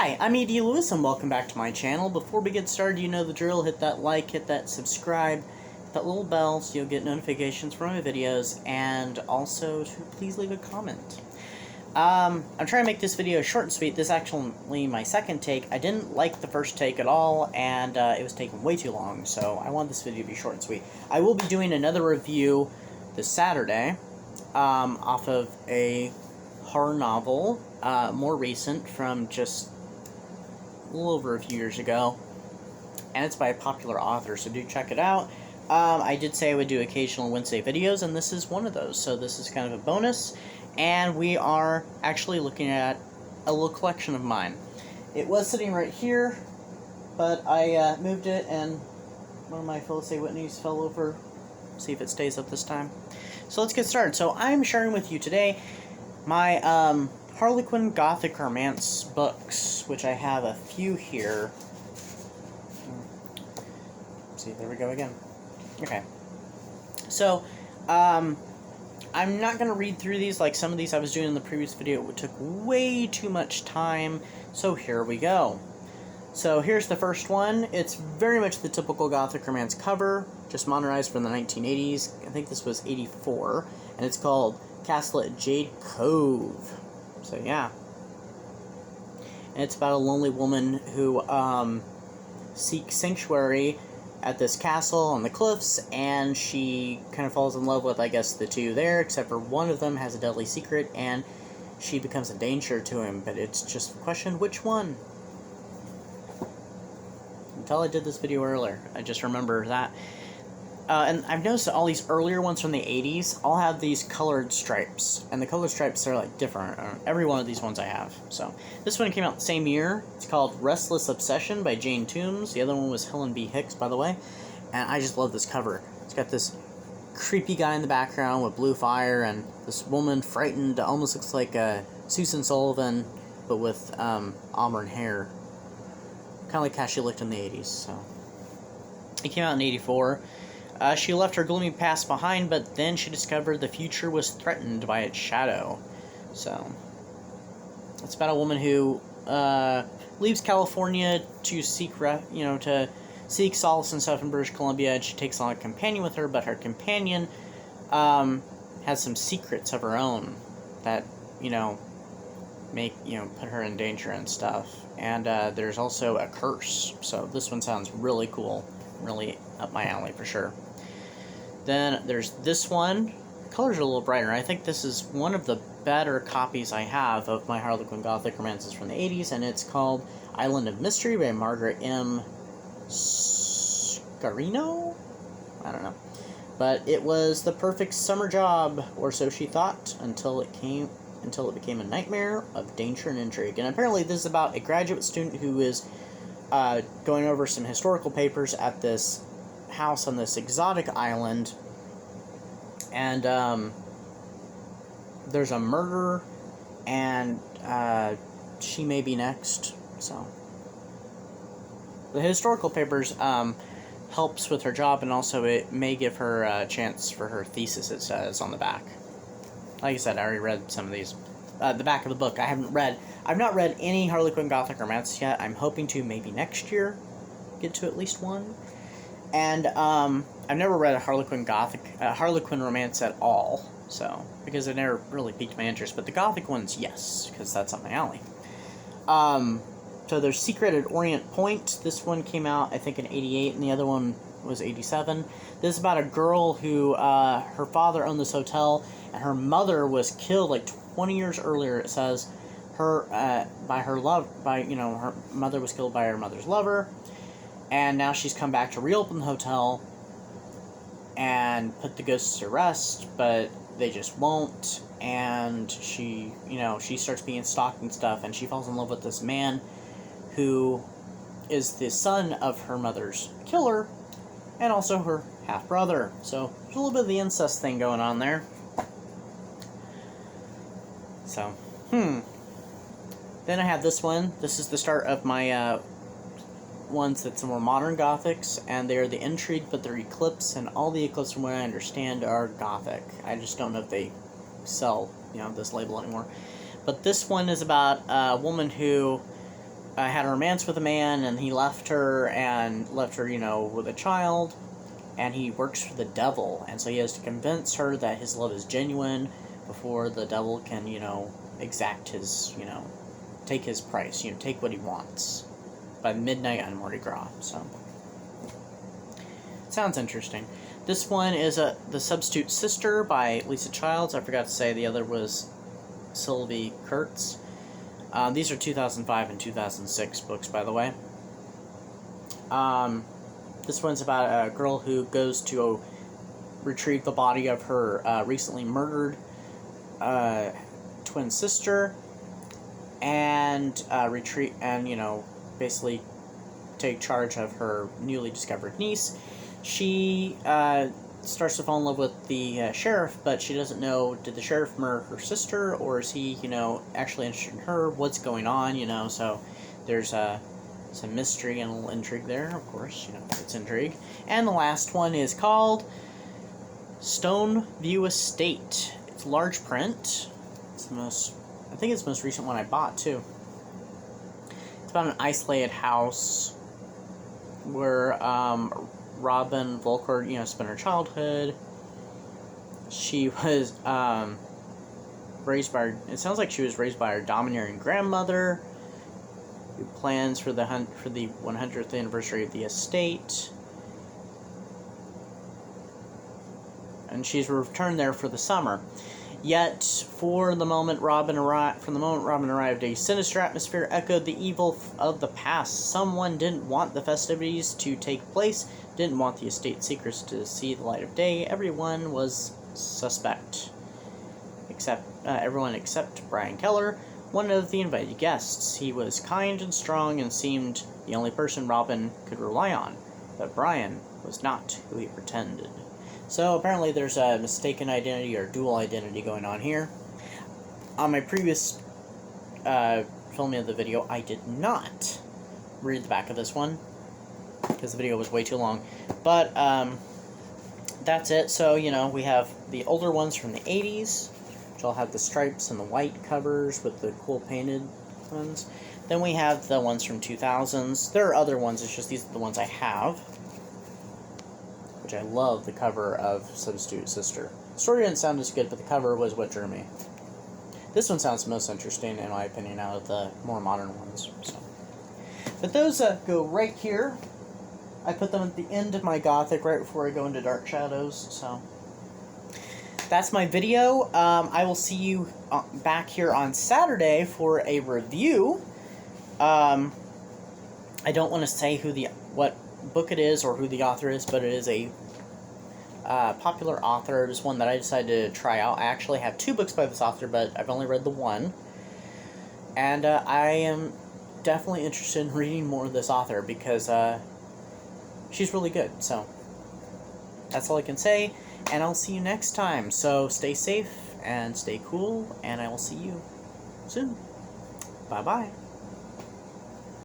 Hi, I'm E.D. Lewis, and welcome back to my channel. Before we get started, you know the drill. Hit that like, hit that subscribe, hit that little bell so you'll get notifications from my videos, and also to please leave a comment. I'm trying to make this video short and sweet. This is actually my second take. I didn't like the first take at all, and it was taking way too long, so I want this video to be short and sweet. I will be doing another review this Saturday off of a horror novel, more recent, from just a little over a few years ago, and it's by a popular author, so do check it out. I did say I would do occasional Wednesday videos, and this is one of those, so this is kind of a bonus, and we are actually looking at a little collection of mine. It was sitting right here, but I moved it, and one of my Phyllis A. Whitneys fell over. See if it stays up this time. So let's get started. So I'm sharing with you today my Harlequin Gothic Romance books, which I have a few here. See, there we go again. Okay. So, I'm not going to read through these like some of these I was doing in the previous video. It took way too much time, so here we go. So here's the first one. It's very much the typical Gothic Romance cover, just modernized from the 1980s. I think this was 84, and it's called Castle at Jade, Cove. So yeah. And it's about a lonely woman who seeks sanctuary at this castle on the cliffs, and she kind of falls in love with, I guess, the two there, except for one of them has a deadly secret, and she becomes a danger to him, but it's just a question which one. Until I did this video earlier, I just remember that. And I've noticed that all these earlier ones from the 80s all have these colored stripes, and the colored stripes are like different on every one of these ones I have. So this one came out the same year. It's called Restless Obsession by Jane Toomes. The other one was Helen B. Hicks, by the way, and I just love this cover. It's got this creepy guy in the background with blue fire, and this woman frightened, almost looks like Susan Sullivan, but with auburn hair, kind of like how she looked in the 80s. So it came out in 84. She left her gloomy past behind, but then she discovered the future was threatened by its shadow. So it's about a woman who leaves California to seek, to seek solace and stuff in British Columbia, and she takes on a companion with her. But her companion has some secrets of her own that put her in danger and stuff. And there's also a curse. So this one sounds really cool, really up my alley for sure. Then there's this one. The colors are a little brighter. I think this is one of the better copies I have of my Harlequin Gothic romances from the 80s, and it's called Island of Mystery by Margaret M. Scarino? I don't know. But it was the perfect summer job, or so she thought, until it became a nightmare of danger and intrigue. And apparently this is about a graduate student who is going over some historical papers at this house on this exotic island, and there's a murder, and she may be next. So the historical papers helps with her job, and also it may give her a chance for her thesis, it says on the back. Like I said, I already read some of these. The back of the book I've not read any Harlequin Gothic romances yet. I'm hoping to maybe next year get to at least one. And I've never read a Harlequin romance at all, so because it never really piqued my interest. But the Gothic ones, yes, because that's up my alley. So there's Secret at Orient Point. This one came out, I think, in 88, and the other one was 87. This is about a girl who her father owned this hotel, and her mother was killed like 20 years earlier. It says her mother was killed by her mother's lover. And now she's come back to reopen the hotel and put the ghosts to rest, but they just won't. And she starts being stalked and stuff, and she falls in love with this man who is the son of her mother's killer and also her half-brother. So there's a little bit of the incest thing going on there. So, Then I have this one. This is the start of my ones that's more modern Gothics, and they're the Intrigue, but they're Eclipse, and all the Eclipse, from what I understand, are Gothic. I just don't know if they sell, this label anymore. But this one is about a woman who had a romance with a man, and he left her, you know, with a child, and he works for the devil, and so he has to convince her that his love is genuine before the devil can, you know, exact his, you know, take his price, you know, take what he wants by midnight on Mardi Gras. So sounds interesting. This one is The Substitute Sister by Lisa Childs. I forgot to say the other was Sylvie Kurtz. These are 2005 and 2006 books, by the way. This one's about a girl who goes to retrieve the body of her recently murdered twin sister, and you know, basically take charge of her newly discovered niece. She starts to fall in love with the sheriff, but she doesn't know, did the sheriff murder her sister, or is he, you know, actually interested in her? What's going on, you know? So there's some mystery and a little intrigue there, of course, you know, it's intrigue. And the last one is called Stoneview Estate. It's large print. It's the most, I think it's the most recent one I bought, too. It's about an isolated house where Robin Volkert, you know, spent her childhood. She was raised by her, it sounds like she was raised by her domineering grandmother, who plans for the 100th anniversary of the estate. And she's returned there for the summer. Yet, from the moment Robin arrived, a sinister atmosphere echoed the evil of the past. Someone didn't want the festivities to take place, didn't want the estate secrets to see the light of day. Everyone was suspect. Everyone except Brian Keller, one of the invited guests. He was kind and strong and seemed the only person Robin could rely on. But Brian was not who he pretended. So apparently there's a mistaken identity or dual identity going on here. On my previous filming of the video, I did not read the back of this one, because the video was way too long. But that's it. So, you know, we have the older ones from the 80s, which all have the stripes and the white covers with the cool painted ones. Then we have the ones from 2000s. There are other ones, it's just these are the ones I have. Which I love the cover of Substitute Sister. The story didn't sound as good, but the cover was what drew me. This one sounds most interesting, in my opinion, out of the more modern ones. So. But those go right here. I put them at the end of my Gothic, right before I go into Dark Shadows, so. That's my video. I will see you back here on Saturday for a review. I don't want to say what book it is or who the author is, but it is a popular author. It is one that I decided to try out. I actually have 2 books by this author, but I've only read the one. And I am definitely interested in reading more of this author because she's really good. So that's all I can say, and I'll see you next time. So stay safe and stay cool, and I will see you soon. Bye-bye.